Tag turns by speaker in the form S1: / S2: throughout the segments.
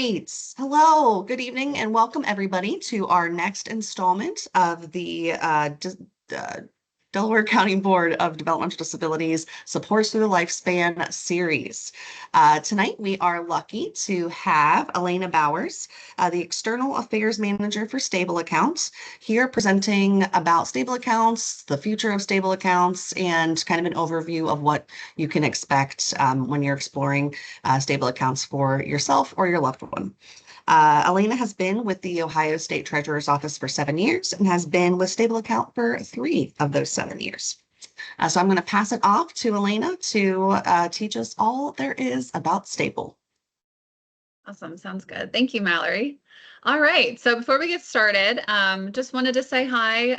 S1: Great. Hello, good evening, and welcome everybody to our next installment of the Delaware County Board of Developmental Disabilities Supports Through the Lifespan series. Tonight, we are lucky to have Elena Bowers, the External Affairs Manager for Stable Accounts, here presenting about stable accounts, the future of stable accounts, and kind of an overview of what you can expect when you're exploring stable accounts for yourself or your loved one. Elena has been with the Ohio State Treasurer's Office for 7 years and has been with Stable Account for 3 of those 7 years. So I'm going to pass it off to Elena to teach us all there is about Stable.
S2: Awesome. Sounds good. Thank you, Mallory. All right. So before we get started, just wanted to say hi.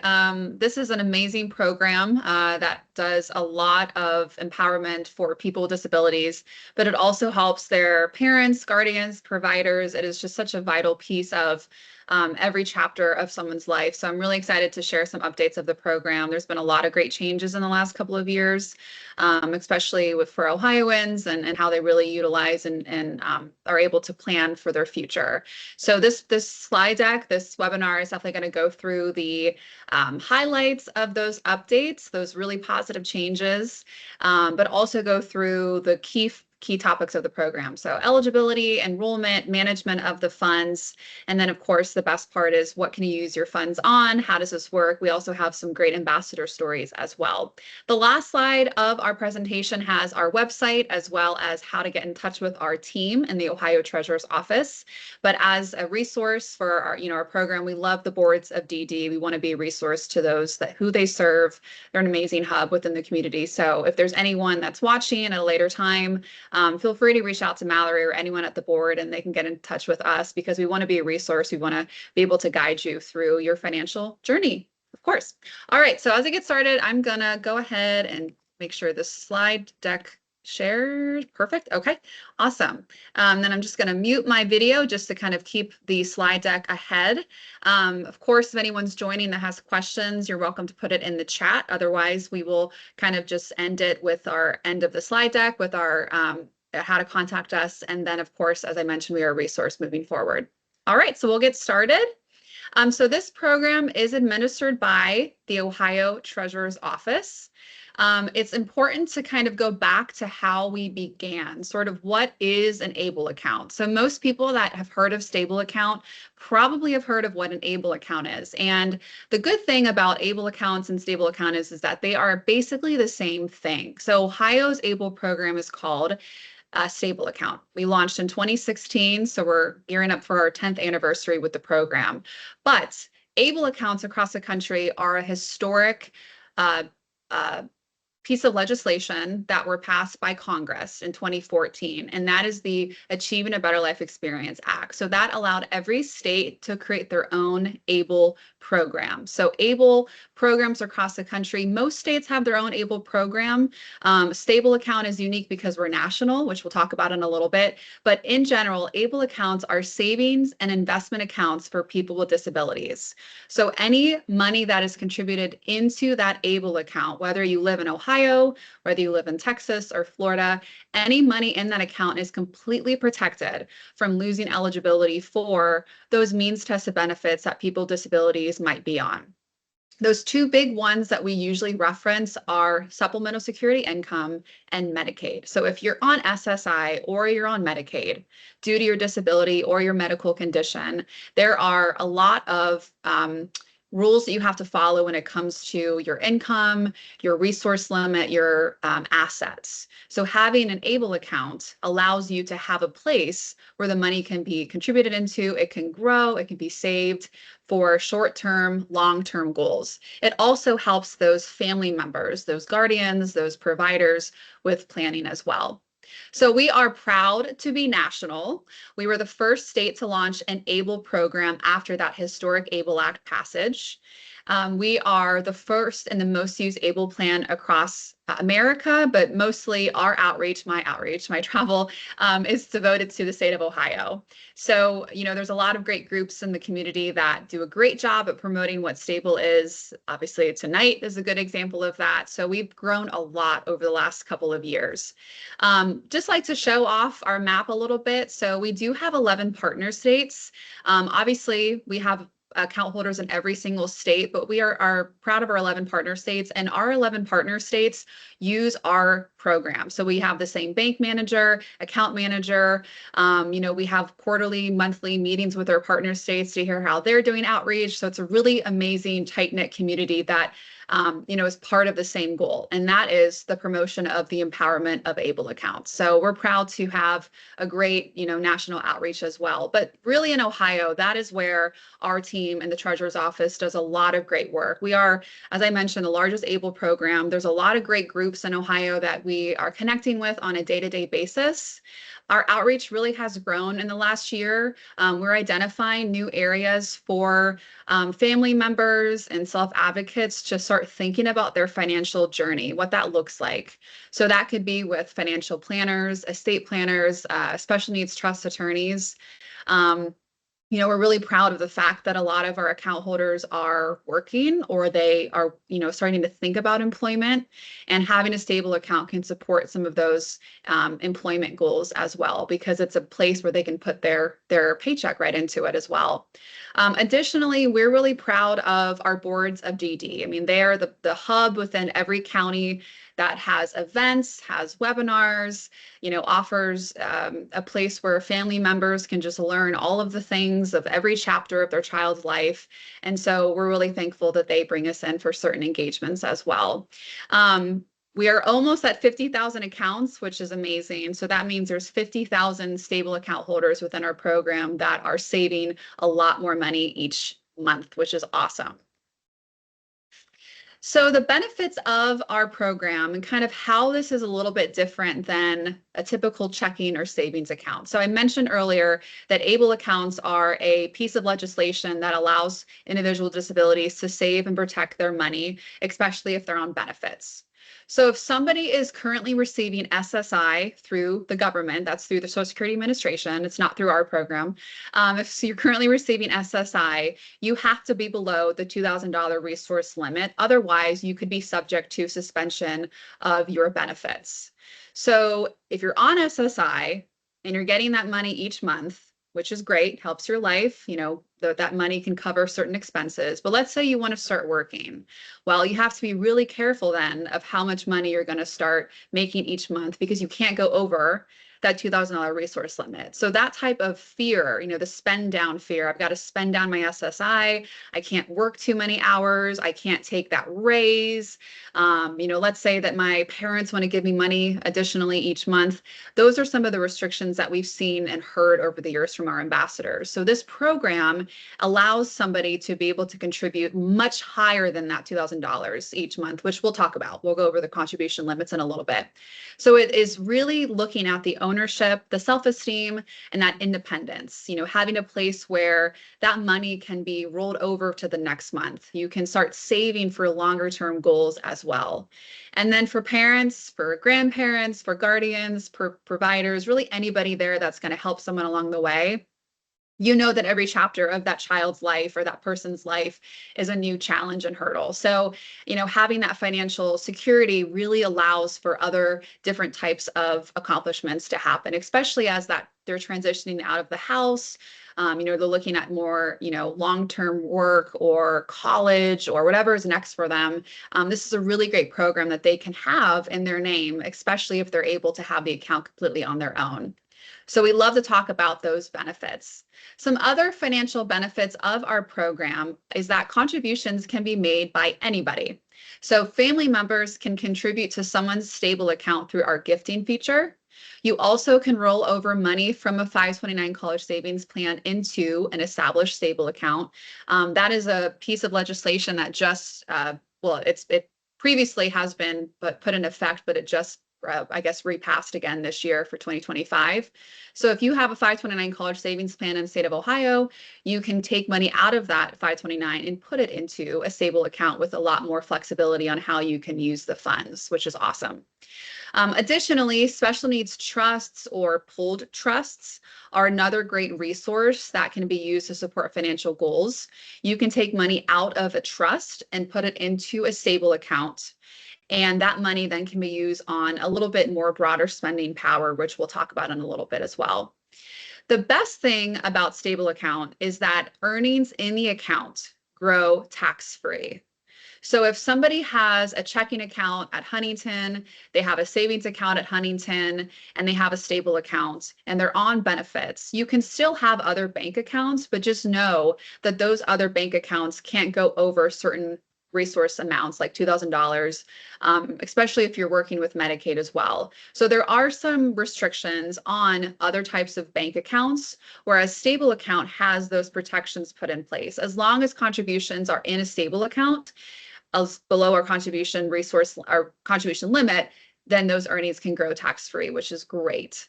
S2: This is an amazing program that does a lot of empowerment for people with disabilities, but it also helps their parents, guardians, providers. It is just such a vital piece of every chapter of someone's life. So I'm really excited to share some updates of the program. There's been a lot of great changes in the last couple of years, especially for Ohioans and how they really utilize and are able to plan for their future. So this slide deck, this webinar is definitely going to go through the highlights of those updates, those really positive changes, but also go through the key topics of the program. So eligibility, enrollment, management of the funds, and then of course the best part is what can you use your funds on? How does this work? We also have some great ambassador stories as well. The last slide of our presentation has our website as well as how to get in touch with our team in the Ohio Treasurer's Office. But as a resource for our program, we love the boards of DD. We want to be a resource to those who they serve. They're an amazing hub within the community. So if there's anyone that's watching at a later time, feel free to reach out to Mallory or anyone at the board and they can get in touch with us because we want to be a resource. We want to be able to guide you through your financial journey, of course. All right, so as I get started, I'm going to go ahead and make sure the slide deck shared. Perfect. Okay, awesome. Then I'm just going to mute my video just to kind of keep the slide deck ahead. Of course, if anyone's joining that has questions, you're welcome to put it in the chat. Otherwise, we will kind of just end it with our end of the slide deck with our how to contact us. And then, of course, as I mentioned, we are a resource moving forward. All right, so we'll get started. So this program is administered by the Ohio Treasurer's Office. It's important to kind of go back to how we began, sort of what is an ABLE account. So most people that have heard of stable account probably have heard of what an ABLE account is. And the good thing about ABLE accounts and stable account is that they are basically the same thing. So Ohio's ABLE program is called a stable account. We launched in 2016, so we're gearing up for our 10th anniversary with the program. But ABLE accounts across the country are a historic piece of legislation that were passed by Congress in 2014, and that is the Achieving a Better Life Experience Act. So that allowed every state to create their own ABLE program. So ABLE programs across the country, most states have their own ABLE program. Stable account is unique because we're national, which we'll talk about in a little bit. But in general, ABLE accounts are savings and investment accounts for people with disabilities. So any money that is contributed into that ABLE account, whether you live in Ohio, whether you live in Texas or Florida, any money in that account is completely protected from losing eligibility for those means tested benefits that people with disabilities might be on. Those two big ones that we usually reference are supplemental security income and Medicaid. So if you're on SSI or you're on Medicaid due to your disability or your medical condition, there are a lot of rules that you have to follow when it comes to your income, your resource limit, your assets. So having an ABLE account allows you to have a place where the money can be contributed into, it can grow, it can be saved for short-term, long-term goals. It also helps those family members, those guardians, those providers with planning as well. So we are proud to be national. We were the first state to launch an ABLE program after that historic ABLE Act passage. We are the first and the most used ABLE plan across America, but mostly our outreach, my travel is devoted to the state of Ohio. So, there's a lot of great groups in the community that do a great job at promoting what stable is. Obviously, tonight is a good example of that. So we've grown a lot over the last couple of years. Just like to show off our map a little bit. So we do have 11 partner states. Obviously, we have account holders in every single state, but we are proud of our 11 partner states, and our 11 partner states use our program. So we have the same bank manager, account manager. We have quarterly, monthly meetings with our partner states to hear how they're doing outreach. So it's a really amazing, tight-knit community that is part of the same goal, and that is the promotion of the empowerment of ABLE accounts. So we're proud to have a great, national outreach as well. But really in Ohio, that is where our team and the treasurer's office does a lot of great work. We are, as I mentioned, the largest ABLE program. There's a lot of great groups in Ohio that we are connecting with on a day-to-day basis. Our outreach really has grown in the last year. We're identifying new areas for family members and self-advocates to start thinking about their financial journey, what that looks like. So that could be with financial planners, estate planners, special needs trust attorneys. We're really proud of the fact that a lot of our account holders are working, or they are, starting to think about employment, and having a stable account can support some of those employment goals as well, because it's a place where they can put their paycheck right into it as well. Additionally, we're really proud of our boards of DD. I mean, they are the hub within every county that has events, has webinars, offers a place where family members can just learn all of the things of every chapter of their child's life. And so we're really thankful that they bring us in for certain engagements as well. We are almost at 50,000 accounts, which is amazing. So that means there's 50,000 stable account holders within our program that are saving a lot more money each month, which is awesome. So the benefits of our program and kind of how this is a little bit different than a typical checking or savings account. So I mentioned earlier that ABLE accounts are a piece of legislation that allows individual with disabilities to save and protect their money, especially if they're on benefits. So if somebody is currently receiving SSI through the government, that's through the Social Security Administration, it's not through our program. If you're currently receiving SSI, you have to be below the $2,000 resource limit. Otherwise, you could be subject to suspension of your benefits. So if you're on SSI and you're getting that money each month, which is great, helps your life, that money can cover certain expenses. But let's say you want to start working. Well, you have to be really careful then of how much money you're going to start making each month, because you can't go over that $2,000 resource limit. So that type of fear, the spend down fear, I've got to spend down my SSI, I can't work too many hours, I can't take that raise. Let's say that my parents want to give me money additionally each month. Those are some of the restrictions that we've seen and heard over the years from our ambassadors. So this program allows somebody to be able to contribute much higher than that $2,000 each month, which we'll talk about. We'll go over the contribution limits in a little bit. So it is really looking at the ownership, the self-esteem, and that independence, having a place where that money can be rolled over to the next month. You can start saving for longer term goals as well. And then for parents, for grandparents, for guardians, for providers, really anybody there that's going to help someone along the way, that every chapter of that child's life or that person's life is a new challenge and hurdle. So, having that financial security really allows for other different types of accomplishments to happen, especially as they're transitioning out of the house. They're looking at more, long-term work or college or whatever is next for them. This is a really great program that they can have in their name, especially if they're able to have the account completely on their own. So we love to talk about those benefits. Some other financial benefits of our program is that contributions can be made by anybody. So family members can contribute to someone's stable account through our gifting feature. You also can roll over money from a 529 college savings plan into an established stable account. That is a piece of legislation that just, it previously has been put in effect, but it just I guess, repassed again this year for 2025. So if you have a 529 college savings plan in the state of Ohio, you can take money out of that 529 and put it into a stable account with a lot more flexibility on how you can use the funds, which is awesome. Additionally, special needs trusts or pooled trusts are another great resource that can be used to support financial goals. You can take money out of a trust and put it into a stable account. And that money then can be used on a little bit more broader spending power, which we'll talk about in a little bit as well. The best thing about stable account is that earnings in the account grow tax-free. So if somebody has a checking account at Huntington, they have a savings account at Huntington, and they have a stable account and they're on benefits, you can still have other bank accounts, but just know that those other bank accounts can't go over certain resource amounts like $2,000, especially if you're working with Medicaid as well. So there are some restrictions on other types of bank accounts, whereas stable account has those protections put in place. As long as contributions are in a stable account, below our contribution limit, then those earnings can grow tax-free, which is great.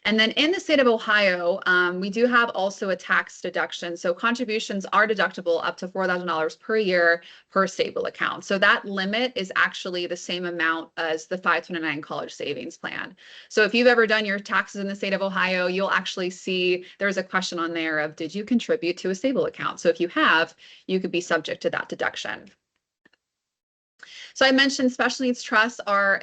S2: And then in the state of Ohio, we do have also a tax deduction. So contributions are deductible up to $4,000 per year per stable account. So that limit is actually the same amount as the 529 college savings plan. So if you've ever done your taxes in the state of Ohio, you'll actually see there's a question on there of, did you contribute to a stable account? So if you have, you could be subject to that deduction. So I mentioned special needs trusts are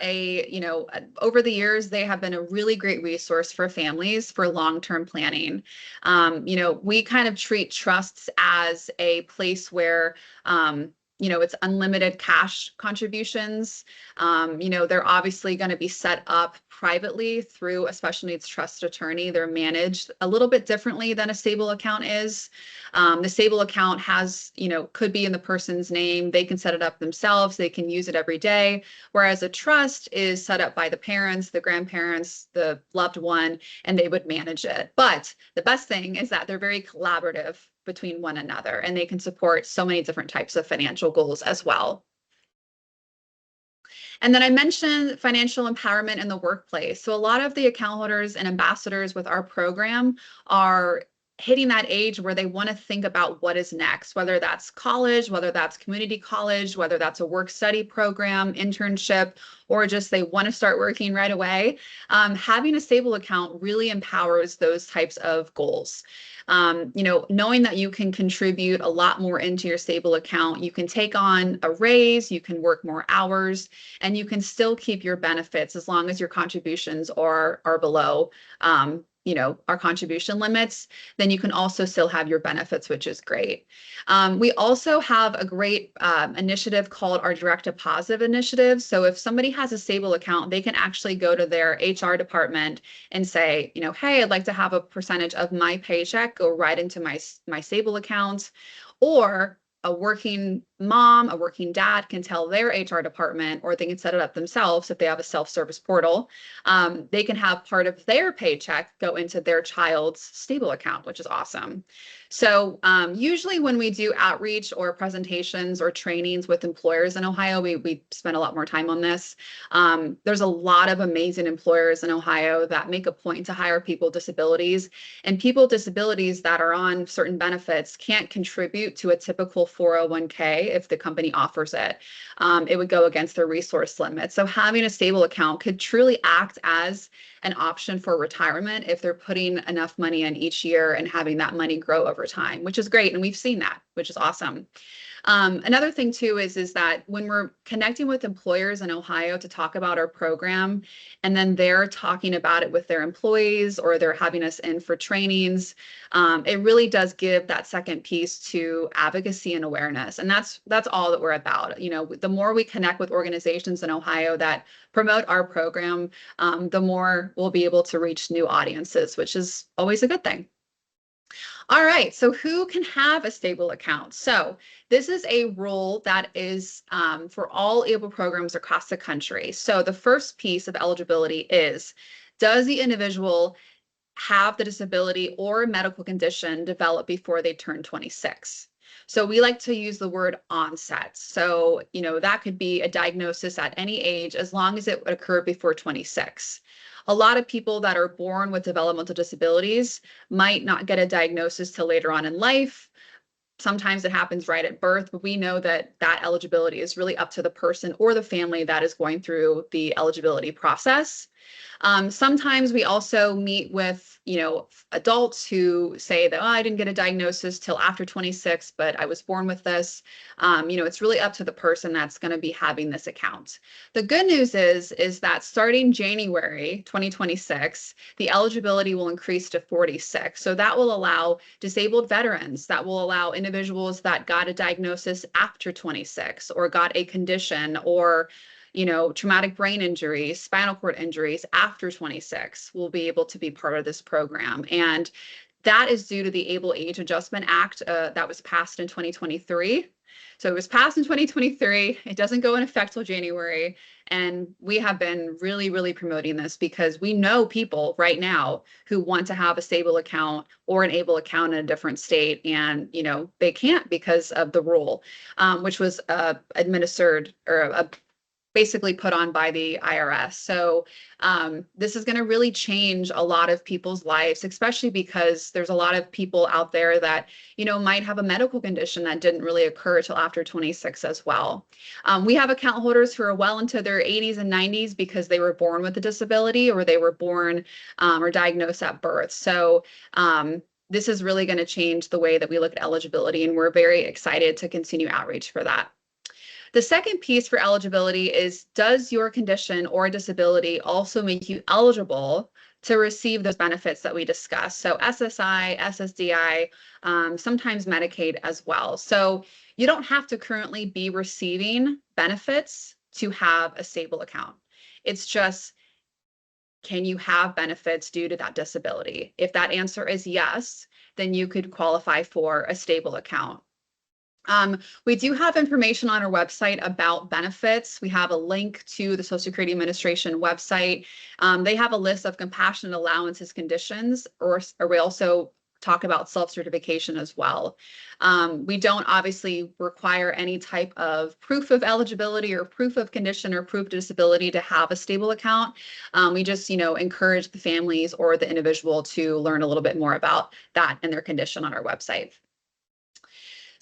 S2: over the years, they have been a really great resource for families for long-term planning. We kind of treat trusts as a place where, it's unlimited cash contributions. They're obviously going to be set up privately through a special needs trust attorney. They're managed a little bit differently than a stable account is. The stable account could be in the person's name. They can set it up themselves. They can use it every day. Whereas a trust is set up by the parents, the grandparents, the loved one, and they would manage it. But the best thing is that they're very collaborative between one another, and they can support so many different types of financial goals as well. And then I mentioned financial empowerment in the workplace. So a lot of the account holders and ambassadors with our program are hitting that age where they want to think about what is next, whether that's college, whether that's community college, whether that's a work study program, internship, or just they want to start working right away. Having a stable account really empowers those types of goals. Knowing that you can contribute a lot more into your stable account, you can take on a raise, you can work more hours, and you can still keep your benefits as long as your contributions are below our contribution limits. Then you can also still have your benefits, which is great. We also have a great initiative called our direct deposit initiative. So if somebody has a stable account, they can actually go to their HR department and say, hey, I'd like to have a percentage of my paycheck go right into my stable account. Or a working mom, a working dad can tell their HR department, or they can set it up themselves if they have a self-service portal. They can have part of their paycheck go into their child's stable account, which is awesome. So usually when we do outreach or presentations or trainings with employers in Ohio, we spend a lot more time on this. There's a lot of amazing employers in Ohio that make a point to hire people with disabilities, and people with disabilities that are on certain benefits can't contribute to a typical 401k if the company offers it. It would go against their resource limit. So having a stable account could truly act as an option for retirement if they're putting enough money in each year and having that money grow over time, which is great. And we've seen that, which is awesome. Another thing too is that when we're connecting with employers in Ohio to talk about our program, and then they're talking about it with their employees or they're having us in for trainings, it really does give that second piece to advocacy and awareness. And that's all that we're about. The more we connect with organizations in Ohio that promote our program, the more we'll be able to reach new audiences, which is always a good thing. All right, so who can have a stable account? So this is a rule that is for all ABLE programs across the country. So the first piece of eligibility is, does the individual have the disability or medical condition develop before they turn 26? So we like to use the word onset. So, that could be a diagnosis at any age as long as it would occur before 26. A lot of people that are born with developmental disabilities might not get a diagnosis till later on in life. Sometimes it happens right at birth, but we know that eligibility is really up to the person or the family that is going through the eligibility process. Sometimes we also meet with, adults who say that, oh, I didn't get a diagnosis till after 26, but I was born with this. It's really up to the person that's going to be having this account. The good news is that starting January 2026, the eligibility will increase to 46. So that will allow disabled veterans, that will allow individuals that got a diagnosis after 26 or got a condition or traumatic brain injuries, spinal cord injuries after 26 will be able to be part of this program. And that is due to the Able Age Adjustment Act that was passed in 2023. So it was passed in 2023. It doesn't go in effect till January. And we have been really, really promoting this because we know people right now who want to have a stable account or an able account in a different state. And, they can't because of the rule, which was administered or basically put on by the IRS. So this is going to really change a lot of people's lives, especially because there's a lot of people out there that, might have a medical condition that didn't really occur till after 26 as well. We have account holders who are well into their 80s and 90s because they were born with a disability or they were born or diagnosed at birth. So this is really going to change the way that we look at eligibility, and we're very excited to continue outreach for that. The second piece for eligibility is, does your condition or disability also make you eligible to receive those benefits that we discussed? So SSI, SSDI, sometimes Medicaid as well. So you don't have to currently be receiving benefits to have a stable account. It's just, can you have benefits due to that disability? If that answer is yes, then you could qualify for a stable account. We do have information on our website about benefits. We have a link to the Social Security Administration website. They have a list of compassionate allowances conditions, or we also talk about self-certification as well. We don't obviously require any type of proof of eligibility or proof of condition or proof of disability to have a stable account. We just, encourage the families or the individual to learn a little bit more about that and their condition on our website.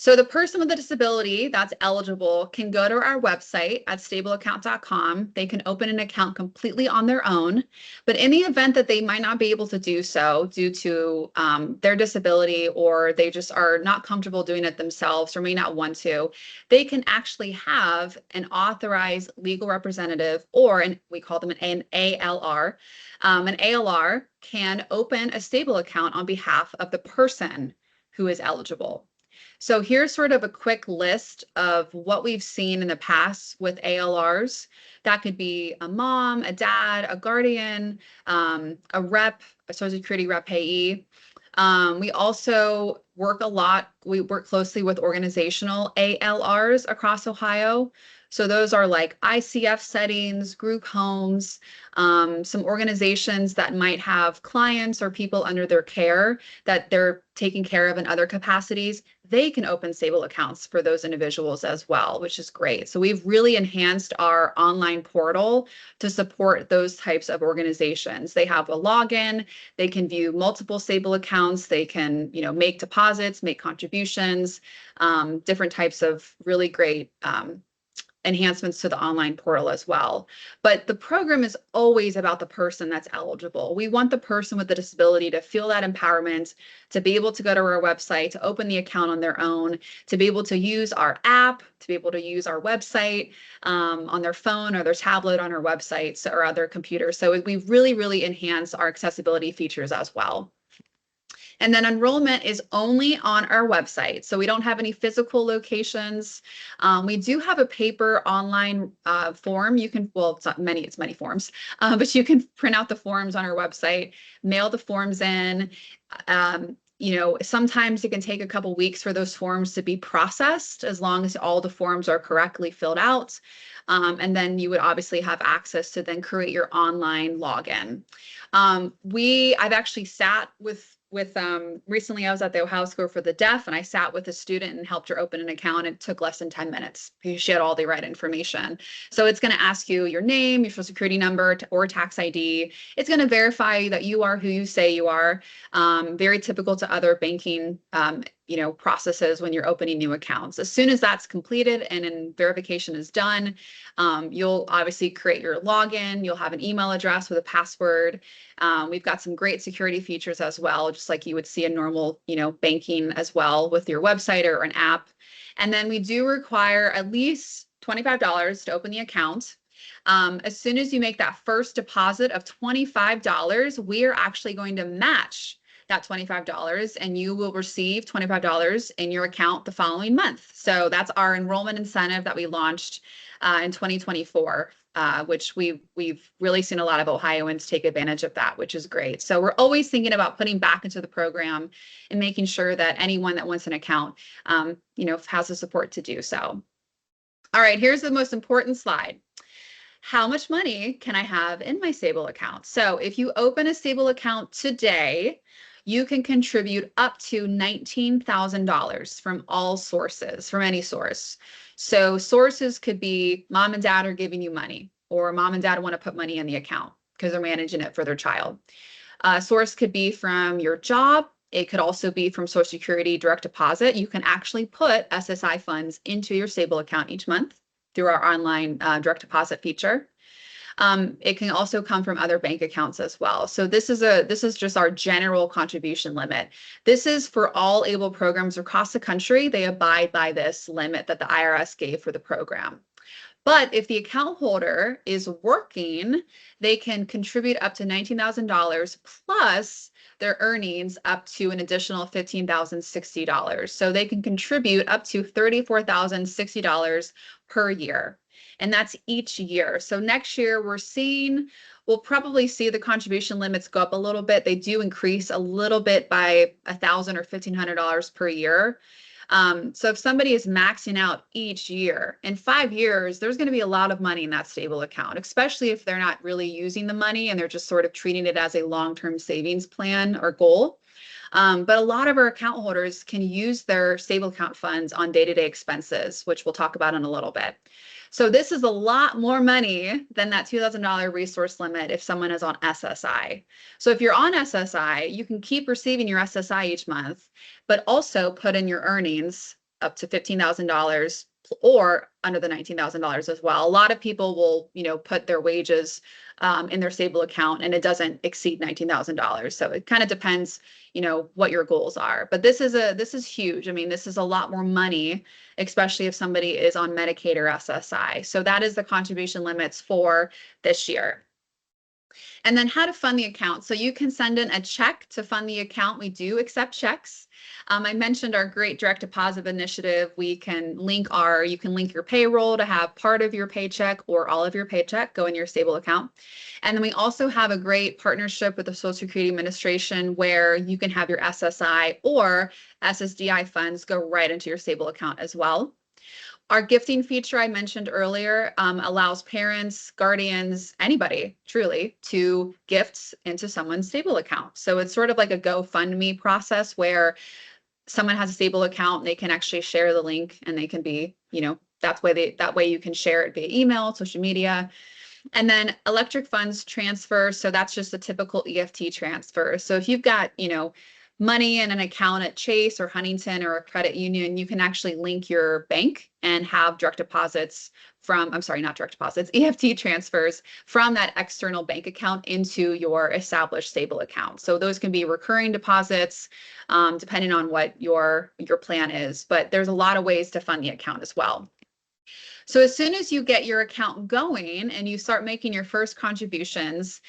S2: So the person with a disability that's eligible can go to our website at stableaccount.com. They can open an account completely on their own, but in the event that they might not be able to do so due to their disability, or they just are not comfortable doing it themselves or may not want to, they can actually have an authorized legal representative, or we call them an ALR. An ALR can open a stable account on behalf of the person who is eligible. So here's sort of a quick list of what we've seen in the past with ALRs. That could be a mom, a dad, a guardian, a rep, a Social Security rep payee. We also work we work closely with organizational ALRs across Ohio. So those are like ICF settings, group homes, some organizations that might have clients or people under their care that they're taking care of in other capacities. They can open stable accounts for those individuals as well, which is great. So we've really enhanced our online portal to support those types of organizations. They have a login, they can view multiple stable accounts, they can, make deposits, make contributions, different types of really great enhancements to the online portal as well. But the program is always about the person that's eligible. We want the person with the disability to feel that empowerment, to be able to go to our website, to open the account on their own, to be able to use our app, to be able to use our website on their phone or their tablet on our websites or other computers. So we've really, really enhanced our accessibility features as well. And then enrollment is only on our website. So we don't have any physical locations. We do have a paper online form. You can, well, it's many forms, but you can print out the forms on our website, mail the forms in. Sometimes it can take a couple weeks for those forms to be processed, as long as all the forms are correctly filled out. And then you would obviously have access to then create your online login. I've actually sat with recently I was at the Ohio School for the Deaf, and I sat with a student and helped her open an account. It took less than 10 minutes because she had all the right information. So it's going to ask you your name, your social security number, or tax ID. It's going to verify that you are who you say you are. Very typical to other banking processes when you're opening new accounts. As soon as that's completed and verification is done, you'll obviously create your login. You'll have an email address with a password. We've got some great security features as well, just like you would see in normal, banking as well with your website or an app. And then we do require at least $25 to open the account. As soon as you make that first deposit of $25, we are actually going to match that $25 and you will receive $25 in your account the following month. So that's our enrollment incentive that we launched in 2024. Which we've really seen a lot of Ohioans take advantage of that, which is great. So we're always thinking about putting back into the program and making sure that anyone that wants an account, has the support to do so. All right, here's the most important slide. How much money can I have in my stable account? So if you open a stable account today, you can contribute up to $19,000 from all sources, from any source. So sources could be mom and dad are giving you money, or mom and dad want to put money in the account because they're managing it for their child. Source could be from your job. It could also be from Social Security direct deposit. You can actually put SSI funds into your stable account each month through our online direct deposit feature. It can also come from other bank accounts as well. So this is just our general contribution limit. This is for all ABLE programs across the country. They abide by this limit that the IRS gave for the program. But if the account holder is working, they can contribute up to $19,000 plus their earnings up to an additional $15,060. So they can contribute up to $34,060 per year. And that's each year. So next year we'll probably see the contribution limits go up a little bit. They do increase a little bit by $1,000 or $1,500 per year. So if somebody is maxing out each year, in 5 years, there's going to be a lot of money in that stable account, especially if they're not really using the money and they're just sort of treating it as a long-term savings plan or goal. But a lot of our account holders can use their stable account funds on day-to-day expenses, which we'll talk about in a little bit. So this is a lot more money than that $2,000 resource limit if someone is on SSI. So if you're on SSI, you can keep receiving your SSI each month, but also put in your earnings up to $15,000 or under the $19,000 as well. A lot of people will, put their wages in their stable account and it doesn't exceed $19,000. So it kind of depends, what your goals are. But this is huge. I mean, this is a lot more money, especially if somebody is on Medicaid or SSI. So that is the contribution limits for this year. And then how to fund the account. So you can send in a check to fund the account. We do accept checks. I mentioned our great direct deposit initiative. You can link your payroll to have part of your paycheck or all of your paycheck go in your stable account. And then we also have a great partnership with the Social Security Administration where you can have your SSI or SSDI funds go right into your stable account as well. Our gifting feature I mentioned earlier allows parents, guardians, anybody truly to gift into someone's stable account. So it's sort of like a GoFundMe process where someone has a stable account, they can actually share the link and they can be, that way you can share it via email, social media. And then electric funds transfer. So that's just a typical EFT transfer. So if you've got, money in an account at Chase or Huntington or a credit union, you can actually link your bank and have direct deposits EFT transfers from that external bank account into your established stable account. So those can be recurring deposits, depending on what your plan is, but there's a lot of ways to fund the account as well. So as soon as you get your account going and you start making your first contributions,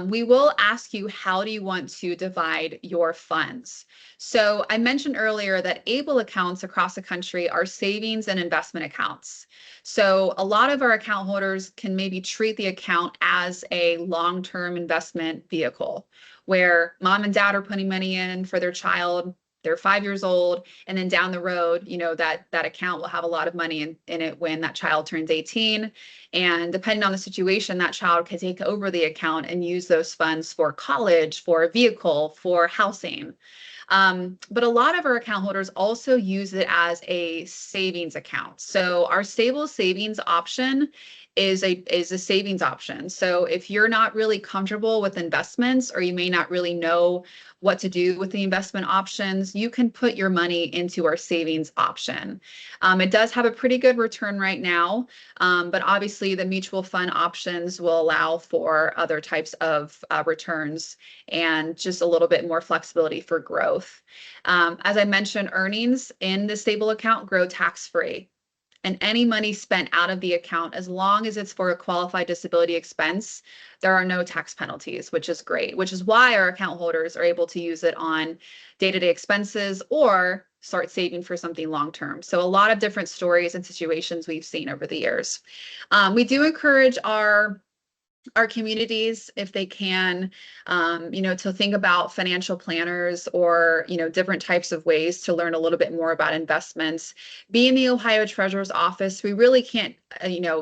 S2: we will ask you, how do you want to divide your funds? So I mentioned earlier that ABLE accounts across the country are savings and investment accounts. So a lot of our account holders can maybe treat the account as a long-term investment vehicle where mom and dad are putting money in for their child. they're 5 years old, and then down the road, that account will have a lot of money in it when that child turns 18. And depending on the situation, that child can take over the account and use those funds for college, for a vehicle, for housing. But a lot of our account holders also use it as a savings account. So our stable savings option is a savings option. So if you're not really comfortable with investments, or you may not really know what to do with the investment options, you can put your money into our savings option. It does have a pretty good return right now, but obviously the mutual fund options will allow for other types of returns and just a little bit more flexibility for growth. As I mentioned, earnings in the stable account grow tax-free. And any money spent out of the account, as long as it's for a qualified disability expense, there are no tax penalties, which is great, which is why our account holders are able to use it on day-to-day expenses or start saving for something long-term. So a lot of different stories and situations we've seen over the years. We do encourage our communities, if they can, to think about financial planners or, different types of ways to learn a little bit more about investments. Being the Ohio Treasurer's Office, we really can't,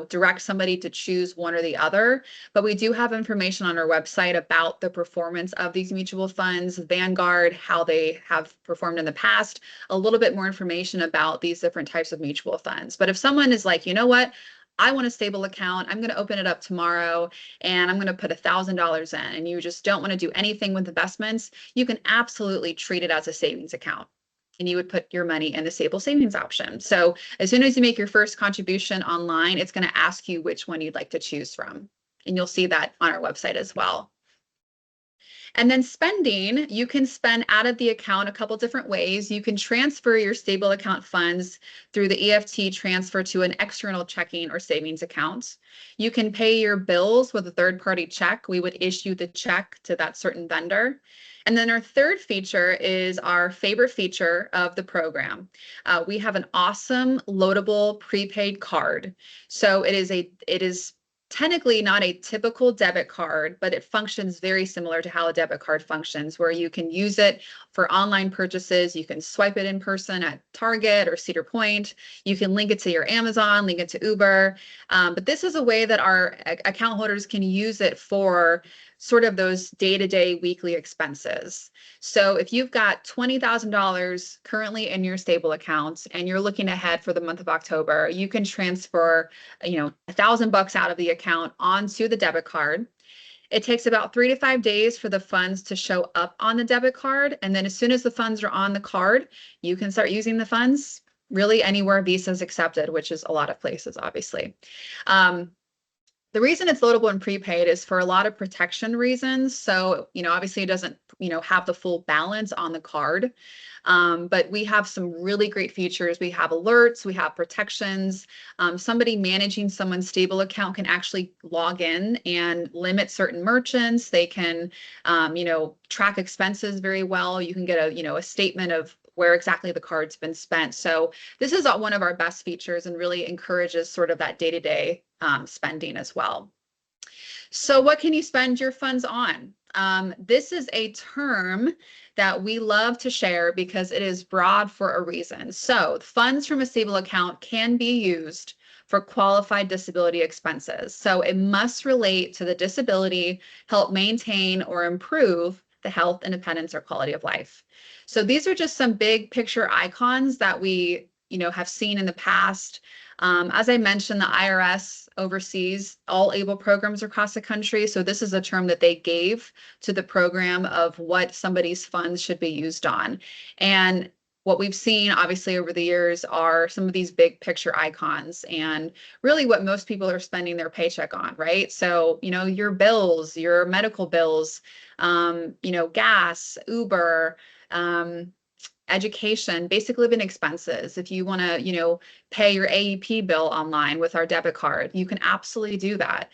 S2: direct somebody to choose one or the other, but we do have information on our website about the performance of these mutual funds, Vanguard, how they have performed in the past, a little bit more information about these different types of mutual funds. But if someone is like, you know what, I want a stable account, I'm going to open it up tomorrow and I'm going to put $1,000 in, and you just don't want to do anything with investments, you can absolutely treat it as a savings account. And you would put your money in the stable savings option. So as soon as you make your first contribution online, it's going to ask you which one you'd like to choose from. And you'll see that on our website as well. And then spending, you can spend out of the account a couple different ways. You can transfer your stable account funds through the EFT transfer to an external checking or savings account. You can pay your bills with a third-party check. We would issue the check to that certain vendor. And then our third feature is our favorite feature of the program. We have an awesome loadable prepaid card. So it is technically not a typical debit card, but it functions very similar to how a debit card functions, where you can use it for online purchases. You can swipe it in person at Target or Cedar Point. You can link it to your Amazon, link it to Uber. But this is a way that our account holders can use it for sort of those day-to-day weekly expenses. So if you've got $20,000 currently in your stable accounts and you're looking ahead for the month of October, you can transfer, $1,000 out of the account onto the debit card. It takes about 3 to 5 days for the funds to show up on the debit card. And then as soon as the funds are on the card, you can start using the funds really anywhere Visa is accepted, which is a lot of places, obviously. The reason it's loadable and prepaid is for a lot of protection reasons. So, obviously it doesn't, have the full balance on the card. But we have some really great features. We have alerts, we have protections. Somebody managing someone's stable account can actually log in and limit certain merchants. They can, track expenses very well. You can get a statement of where exactly the card's been spent. So this is one of our best features and really encourages sort of that day-to-day spending as well. So what can you spend your funds on? This is a term that we love to share because it is broad for a reason. So funds from a stable account can be used for qualified disability expenses. So it must relate to the disability, help maintain or improve the health, independence, or quality of life. So these are just some big picture icons that we, have seen in the past. As I mentioned, the IRS oversees all ABLE programs across the country. So this is a term that they gave to the program of what somebody's funds should be used on. And what we've seen, obviously, over the years are some of these big picture icons and really what most people are spending their paycheck on, right? So, your bills, your medical bills, gas, Uber, education, basic living expenses. If you want to, pay your AEP bill online with our debit card, you can absolutely do that.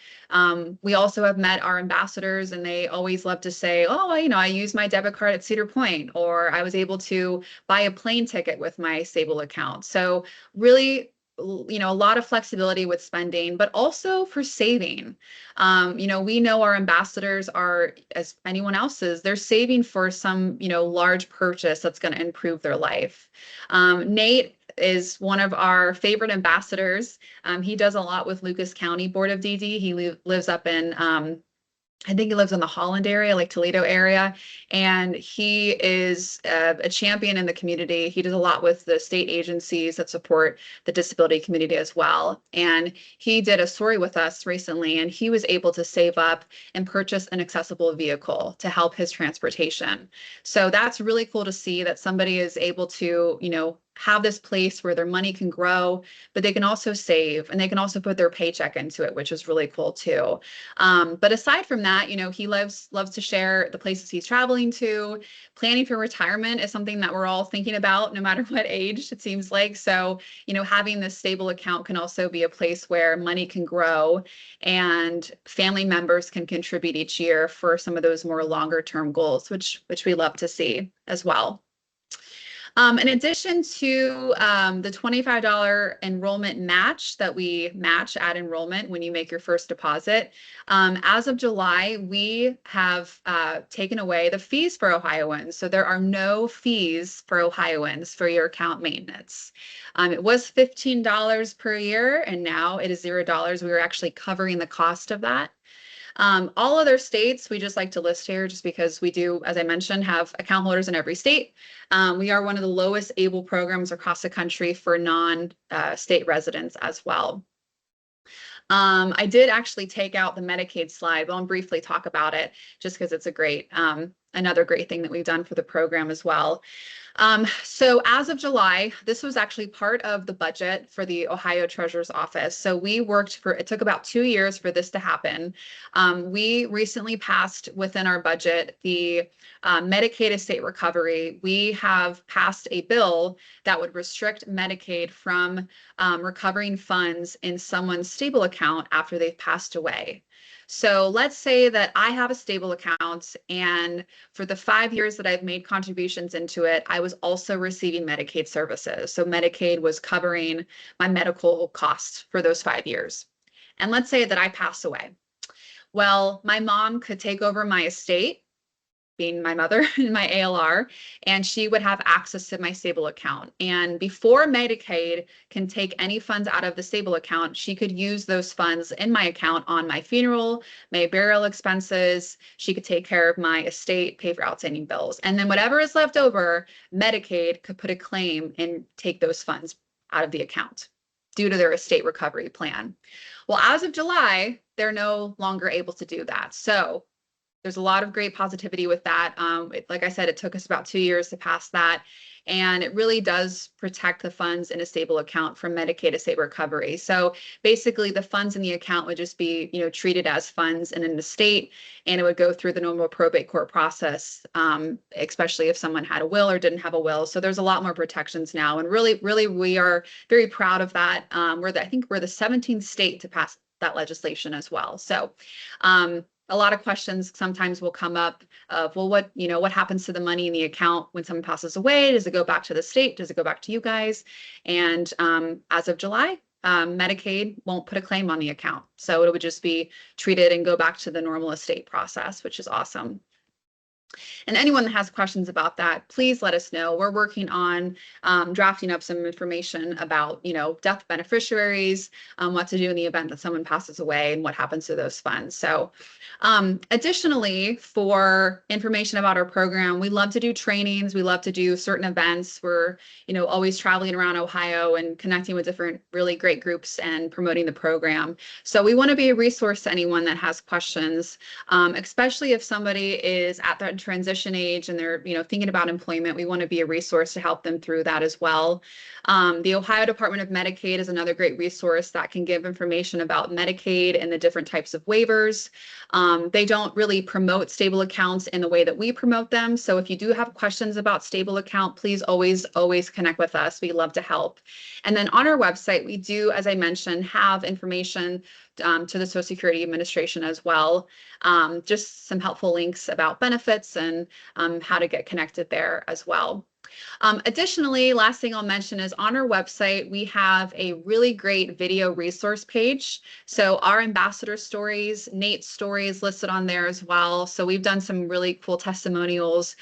S2: We also have met our ambassadors and they always love to say, oh, I used my debit card at Cedar Point, or I was able to buy a plane ticket with my stable account. So really a lot of flexibility with spending, but also for saving. We know our ambassadors are, as anyone else is, they're saving for some, large purchase that's going to improve their life. Nate is one of our favorite ambassadors. He does a lot with Lucas County Board of DD. He lives up in I think he lives in the Holland area, like Toledo area, and he is a champion in the community. He does a lot with the state agencies that support the disability community as well. And he did a story with us recently, and he was able to save up and purchase an accessible vehicle to help his transportation. So that's really cool to see that somebody is able to, have this place where their money can grow, but they can also save and they can also put their paycheck into it, which is really cool too. But aside from that, he loves to share the places he's traveling to. Planning for retirement is something that we're all thinking about no matter what age, it seems like. So, having this stable account can also be a place where money can grow and family members can contribute each year for some of those more longer term goals, which we love to see as well. In addition to the $25 enrollment match that we match at enrollment when you make your first deposit, as of July, we have taken away the fees for Ohioans. So there are no fees for Ohioans for your account maintenance. It was $15 per year, and now it is $0. We are actually covering the cost of that. All other states, we just like to list here just because we do, as I mentioned, have account holders in every state. We are one of the lowest able programs across the country for non-state residents as well. I did actually take out the Medicaid slide, but I'll briefly talk about it just because it's another great thing that we've done for the program as well. So as of July, this was actually part of the budget for the Ohio Treasurer's Office. So it took about 2 years for this to happen. We recently passed within our budget the Medicaid estate recovery. We have passed a bill that would restrict Medicaid from recovering funds in someone's stable account after they've passed away. So let's say that I have a stable account, and for the 5 years that I've made contributions into it, I was also receiving Medicaid services. So Medicaid was covering my medical costs for those 5 years. And let's say that I pass away. Well, my mom could take over my estate, being my mother and my ALR, and she would have access to my stable account. And before Medicaid can take any funds out of the stable account, she could use those funds in my account on my funeral, my burial expenses. She could take care of my estate, pay for outstanding bills. And then whatever is left over, Medicaid could put a claim and take those funds out of the account due to their estate recovery plan. Well, as of July, they're no longer able to do that. So there's a lot of great positivity with that. Like I said, it took us about 2 years to pass that. And it really does protect the funds in a stable account from Medicaid estate recovery. So basically the funds in the account would just be, treated as funds in an estate, and it would go through the normal probate court process, especially if someone had a will or didn't have a will. So there's a lot more protections now. And really, we are very proud of that. I think we're the 17th state to pass that legislation as well. So, a lot of questions sometimes will come up of, well, what happens to the money in the account when someone passes away? Does it go back to the state? Does it go back to you guys? And as of July, Medicaid won't put a claim on the account. So it would just be treated and go back to the normal estate process, which is awesome. And anyone that has questions about that, please let us know. We're working on drafting up some information about, death beneficiaries, what to do in the event that someone passes away and what happens to those funds. So additionally, for information about our program, we love to do trainings. We love to do certain events. We're, always traveling around Ohio and connecting with different really great groups and promoting the program. So we want to be a resource to anyone that has questions, especially if somebody is at that transition age and they're thinking about employment. We want to be a resource to help them through that as well. The Ohio Department of Medicaid is another great resource that can give information about Medicaid and the different types of waivers. They don't really promote stable accounts in the way that we promote them. So if you do have questions about stable account, please always connect with us. We love to help. And then on our website, we do, as I mentioned, have information to the Social Security Administration as well. Just some helpful links about benefits and how to get connected there as well. Additionally, last thing I'll mention is on our website, we have a really great video resource page. So our ambassador stories, Nate's stories listed on there as well. So we've done some really cool testimonials.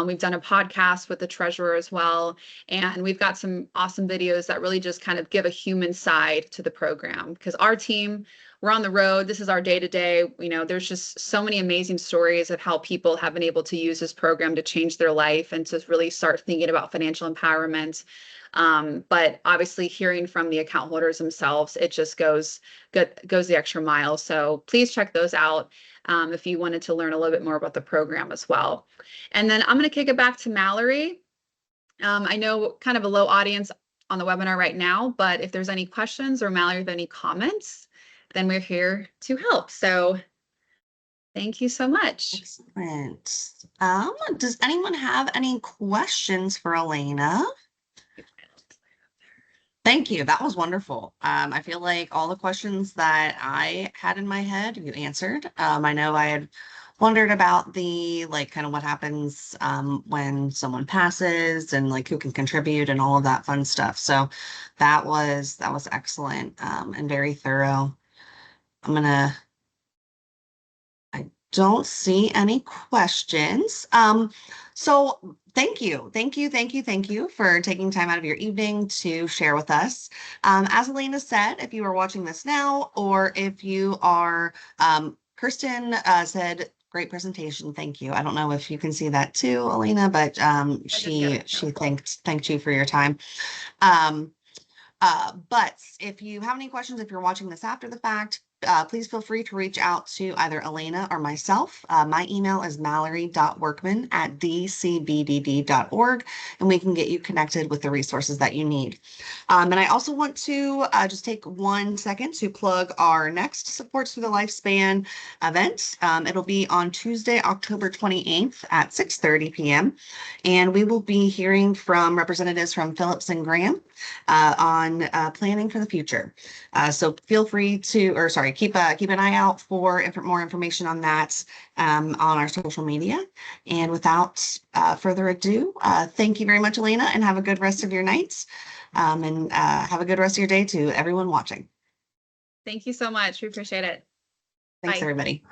S2: We've done a podcast with the treasurer as well. And we've got some awesome videos that really just kind of give a human side to the program, because our team, we're on the road. This is our day to day. There's just so many amazing stories of how people have been able to use this program to change their life and to really start thinking about financial empowerment. But obviously, hearing from the account holders themselves, it just goes the extra mile. So please check those out if you wanted to learn a little bit more about the program as well. And then I'm going to kick it back to Mallory. I know kind of a low audience on the webinar right now, but if there's any questions or Mallory have any comments, then we're here to help. So thank you so much.
S1: Excellent. Does anyone have any questions for Elena? Thank you. That was wonderful. I feel like all the questions that I had in my head, you answered. I know I had wondered about the kind of what happens when someone passes and who can contribute and all of that fun stuff. So that was excellent and very thorough. I don't see any questions. So thank you for taking time out of your evening to share with us. As Elena said, if you are watching this now, or if you are, Kirsten said, great presentation. Thank you. I don't know if you can see that too, Elena, but she thanked you for your time. But if you have any questions, if you're watching this after the fact, please feel free to reach out to either Elena or myself. My email is mallory.workman@dcbdd.org, and we can get you connected with the resources that you need. And I also want to just take 1 second to plug our next Supports Through the Lifespan event. It'll be on Tuesday, October 28th at 6:30 p.m. And we will be hearing from representatives from Phillips and Graham on planning for the future. So feel free to, keep an eye out for more information on that on our social media. And without further ado, thank you very much, Elena, and have a good rest of your night. And have a good rest of your day to everyone watching.
S2: Thank you so much. We appreciate it.
S1: Thanks,
S2: Bye.
S1: everybody.